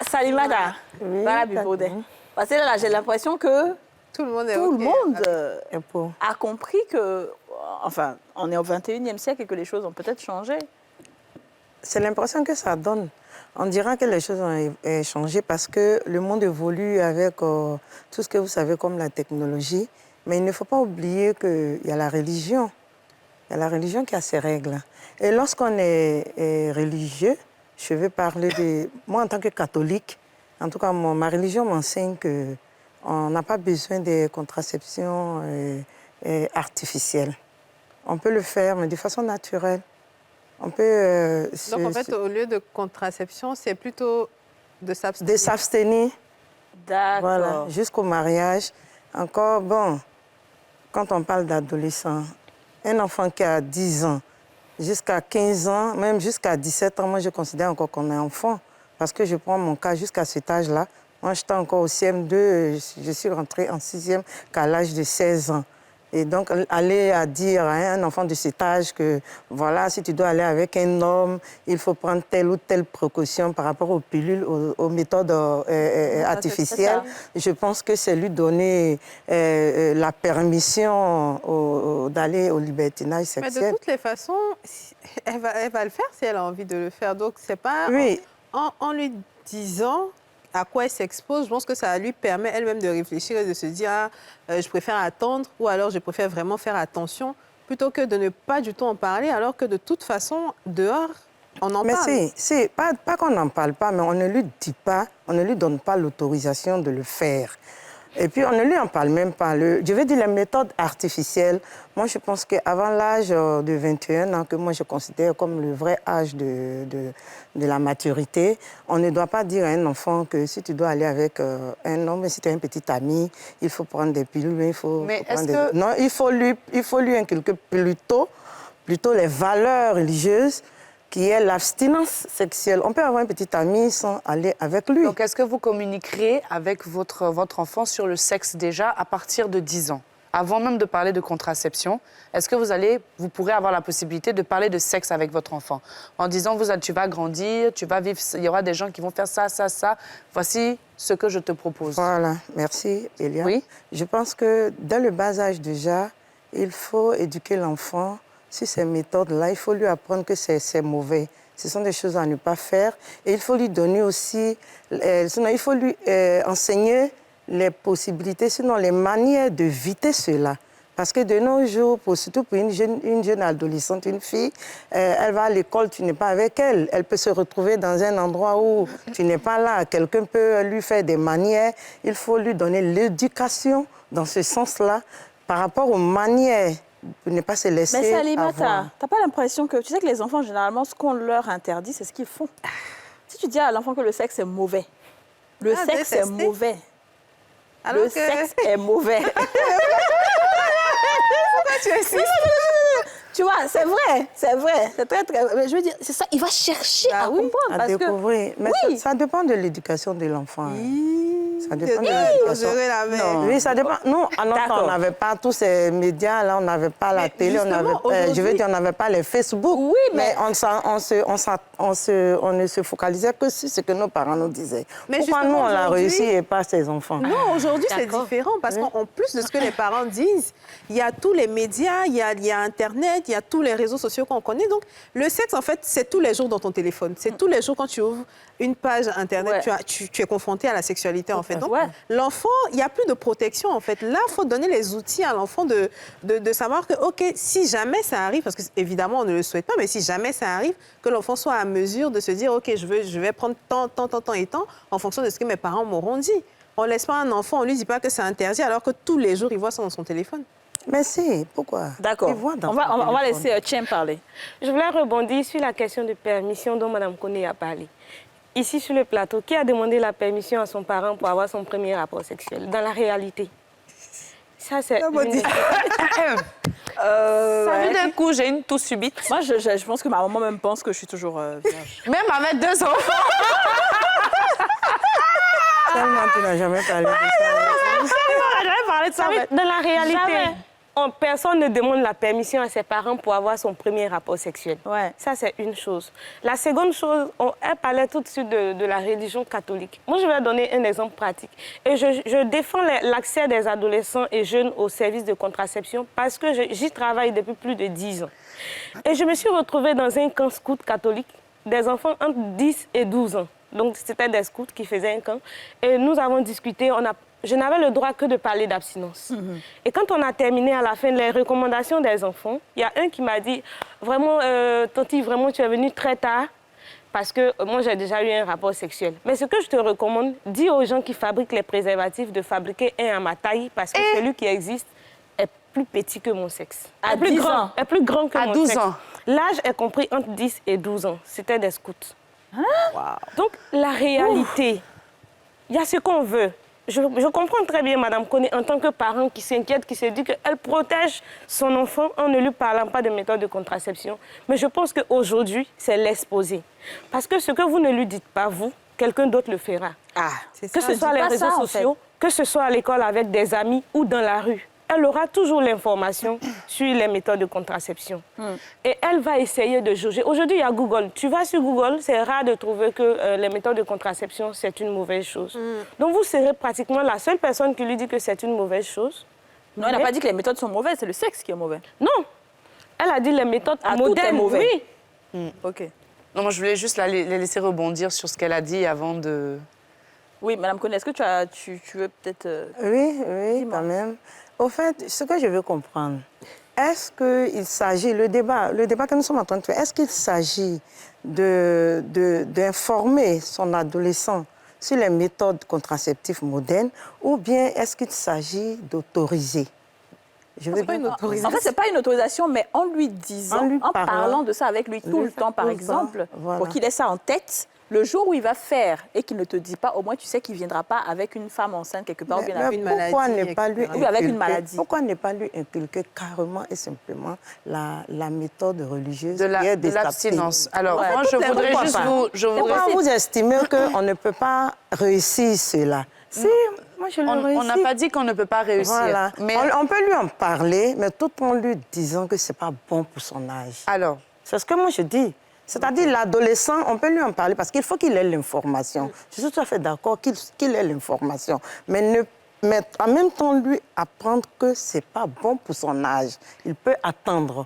Salimata, voilà, parce que là, j'ai l'impression que tout le monde, a compris que, enfin, on est au 21e siècle et que les choses ont peut-être changé. C'est l'impression que ça donne. On dira que les choses ont changé parce que le monde évolue avec tout ce que vous savez comme la technologie. Mais il ne faut pas oublier qu'il y a la religion. Il y a la religion qui a ses règles. Et lorsqu'on est religieux, je vais parler de... Moi, en tant que catholique, en tout cas, ma religion m'enseigne qu'on n'a pas besoin de contraception artificielle. On peut le faire, mais de façon naturelle. On peut... Donc, en fait, au lieu de contraception, c'est plutôt de s'abstenir. De s'abstenir. D'accord. Voilà, jusqu'au mariage. Encore, bon, quand on parle d'adolescent, un enfant qui a 10 ans, jusqu'à 15 ans, même jusqu'à 17 ans, moi, je considère encore qu'on est enfant. Parce que je prends mon cas jusqu'à cet âge-là. Moi, j'étais encore au CM2, je suis rentrée en 6e qu'à l'âge de 16 ans. Et donc, aller à dire à un enfant de cet âge que, voilà, si tu dois aller avec un homme, il faut prendre telle ou telle précaution par rapport aux pilules, aux méthodes artificielles. Je pense que c'est lui donner la permission d'aller au libertinage sexuel. Mais de toutes les façons, elle va le faire si elle a envie de le faire. Donc, c'est pas oui. en lui disant à quoi elle s'expose, je pense que ça lui permet elle-même de réfléchir et de se dire je préfère attendre ou alors je préfère vraiment faire attention plutôt que de ne pas du tout en parler alors que de toute façon, dehors, on en parle. Mais c'est pas qu'on n'en parle pas, mais on ne lui dit pas, on ne lui donne pas l'autorisation de le faire. Et puis, on ne lui en parle même pas. Je veux dire, les méthodes artificielles, moi, je pense qu'avant l'âge de 21 ans, que moi, je considère comme le vrai âge de la maturité, on ne doit pas dire à un enfant que si tu dois aller avec un homme, si tu es un petit ami, il faut prendre des pilules, il faut prendre des... Non, il faut lui inculquer plutôt les valeurs religieuses, qui est l'abstinence sexuelle. On peut avoir un petit ami sans aller avec lui. Donc, est-ce que vous communiquerez avec votre enfant sur le sexe déjà à partir de 10 ans? Avant même de parler de contraception, est-ce que vous pourrez avoir la possibilité de parler de sexe avec votre enfant? En disant, tu vas grandir, tu vas vivre, il y aura des gens qui vont faire ça, ça, ça. Voici ce que je te propose. Voilà, merci, Elia. Oui? Je pense que dès le bas âge déjà, il faut éduquer l'enfant sur ces méthodes-là. Il faut lui apprendre que c'est mauvais. Ce sont des choses à ne pas faire. Et il faut lui donner aussi... il faut lui enseigner les possibilités, sinon les manières d'éviter cela. Parce que de nos jours, surtout pour une jeune adolescente, une fille, elle va à l'école, tu n'es pas avec elle. Elle peut se retrouver dans un endroit où tu n'es pas là. Quelqu'un peut lui faire des manières. Il faut lui donner l'éducation dans ce sens-là par rapport aux manières. Pour ne pas se laisser Mais Salimata, avoir. t'as pas l'impression que... Tu sais que les enfants, généralement, ce qu'on leur interdit, c'est ce qu'ils font. Si tu dis à l'enfant que le sexe est mauvais, le sexe est mauvais. Alors sexe est mauvais. Pourquoi tu insistes? Tu vois, c'est vrai. C'est très, très... Mais je veux dire, c'est ça, il va chercher à comprendre. À découvrir. Mais ça dépend de l'éducation de l'enfant. Ça dépend de l'éducation. Oui, ça dépend. Nous, à notre temps, on n'avait pas tous ces médias-là, on n'avait pas la télé, on n'avait pas les Facebook. Oui, mais on ne se focalisait que sur ce que nos parents nous disaient. Mais pourquoi nous, on l'a réussi et pas ses enfants? Non, aujourd'hui, c'est différent parce qu'en plus de ce que les parents disent, il y a tous les médias, il y a Internet, il y a tous les réseaux sociaux qu'on connaît. Donc, le sexe, en fait, c'est tous les jours dans ton téléphone. C'est tous les jours quand tu ouvres une page Internet, tu es confronté à la sexualité, en fait. Donc, l'enfant, il n'y a plus de protection, en fait. Là, il faut donner les outils à l'enfant de savoir que, OK, si jamais ça arrive, parce qu'évidemment, on ne le souhaite pas, mais si jamais ça arrive, que l'enfant soit à mesure de se dire, OK, je vais prendre tant et tant en fonction de ce que mes parents m'auront dit. On ne laisse pas un enfant, on ne lui dit pas que c'est interdit, alors que tous les jours, il voit ça dans son téléphone. Mais si, pourquoi? D'accord. On va laisser Tien parler. Je voulais rebondir sur la question de permission dont Mme Koné a parlé. Ici, sur le plateau, qui a demandé la permission à son parent pour avoir son premier rapport sexuel? Dans la réalité. Ça, c'est... Ça vu d'un coup, j'ai une toux subite. Moi, je pense que ma maman même pense que je suis toujours vierge. Même avec 2 enfants. Tellement tu n'as jamais parlé de ça. Dans la réalité, personne ne demande la permission à ses parents pour avoir son premier rapport sexuel. Ouais. Ça, c'est une chose. La seconde chose, elle parlait tout de suite de la religion catholique. Moi, je vais donner un exemple pratique. Et je défends l'accès des adolescents et jeunes aux services de contraception parce que j'y travaille depuis plus de 10 ans. Et je me suis retrouvée dans un camp scout catholique des enfants entre 10 et 12 ans. Donc, c'était des scouts qui faisaient un camp. Et nous avons discuté, je n'avais le droit que de parler d'abstinence. Et quand on a terminé à la fin les recommandations des enfants, il y a un qui m'a dit, vraiment, Tanti, vraiment, tu es venue très tard parce que moi, j'ai déjà eu un rapport sexuel. Mais ce que je te recommande, dis aux gens qui fabriquent les préservatifs de fabriquer un à ma taille parce que celui qui existe est plus petit que mon sexe. À 10 ans. Est plus grand que mon sexe. À 12 ans. L'âge est compris entre 10 et 12 ans. C'était des scouts. Wow. Donc, la réalité, il y a ce qu'on veut. Je comprends très bien, Madame Koné, en tant que parent qui s'inquiète, qui se dit qu'elle protège son enfant en ne lui parlant pas de méthode de contraception. Mais je pense qu'aujourd'hui, c'est l'exposer. Parce que ce que vous ne lui dites pas, vous, quelqu'un d'autre le fera. Ah, Que ce soit les réseaux sociaux, que ce soit à l'école avec des amis ou dans la rue. Elle aura toujours l'information sur les méthodes de contraception. Et elle va essayer de jauger. Aujourd'hui, il y a Google. Tu vas sur Google, c'est rare de trouver que les méthodes de contraception, c'est une mauvaise chose. Donc, vous serez pratiquement la seule personne qui lui dit que c'est une mauvaise chose. Non, elle n'a pas dit que les méthodes sont mauvaises, c'est le sexe qui est mauvais. Non. Elle a dit les méthodes Ah, tout est modernes. mauvais. Oui. OK. Non, moi, je voulais juste la laisser rebondir sur ce qu'elle a dit avant de... Oui, Madame Koné, est-ce que tu veux peut-être... Oui, quand même. Au fait, ce que je veux comprendre, est-ce qu'il s'agit, le débat que nous sommes en train de faire, est-ce qu'il s'agit d'informer son adolescent sur les méthodes contraceptives modernes ou bien est-ce qu'il s'agit d'autoriser? C'est pas une autorisation. En fait, ce n'est pas une autorisation, mais en lui disant, en parlant de ça avec lui tout le temps, par exemple, voilà. pour qu'il ait ça en tête, le jour où il va faire et qu'il ne te dit pas, au moins tu sais qu'il ne viendra pas avec une femme enceinte quelque part ou bien avec une pourquoi maladie, ne pas lui Oui, avec une maladie. Pourquoi ne pas lui inculquer carrément et simplement la méthode religieuse de qui est des l'abstinence. abstinences? Alors, Ouais. moi, je voudrais Pourquoi juste pas? vous... Pourquoi vous estimez qu'on ne peut pas réussir cela? Si, moi je le réussis. On n'a pas dit qu'on ne peut pas réussir. Voilà. Mais On peut lui en parler, mais tout en lui disant que ce n'est pas bon pour son âge. alors, C'est ce que moi je dis. C'est-à-dire l'adolescent, on peut lui en parler parce qu'il faut qu'il ait l'information. Je suis tout à fait d'accord qu'il ait l'information. Mais en même temps, lui apprendre que ce n'est pas bon pour son âge. Il peut attendre.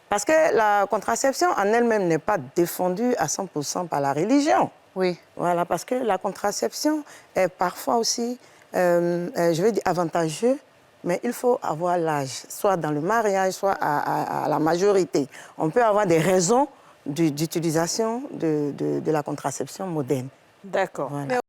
Parce que la contraception en elle-même n'est pas défendue à 100% par la religion. oui. Voilà, parce que la contraception est parfois aussi, je veux dire, avantageux, mais il faut avoir l'âge, soit dans le mariage, soit à la majorité. On peut avoir des raisons d'utilisation de la contraception moderne. D'accord. Voilà.